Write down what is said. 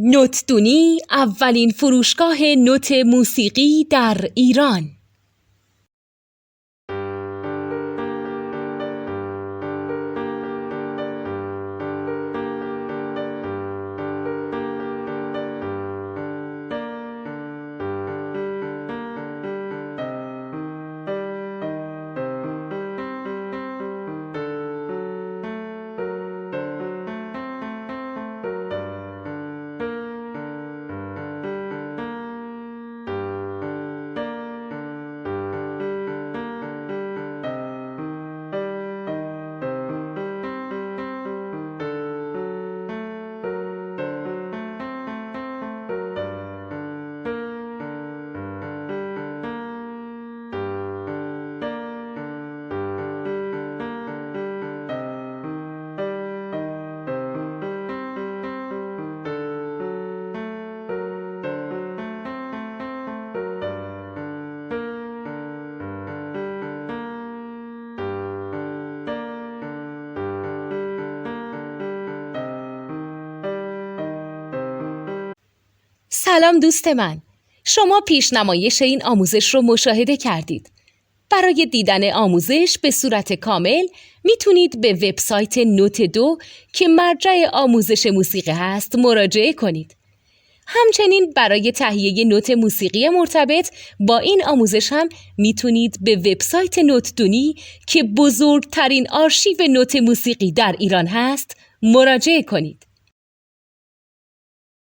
نوتدونی اولین فروشگاه نوت موسیقی در ایران. سلام دوست من، شما پیشنمایش این آموزش رو مشاهده کردید. برای دیدن آموزش به صورت کامل میتونید به وبسایت نوت 2 که مرجع آموزش موسیقی هست مراجعه کنید. همچنین برای تهیه نوت موسیقی مرتبط با این آموزش هم میتونید به وبسایت نوتدونی که بزرگترین آرشیو نوت موسیقی در ایران هست مراجعه کنید.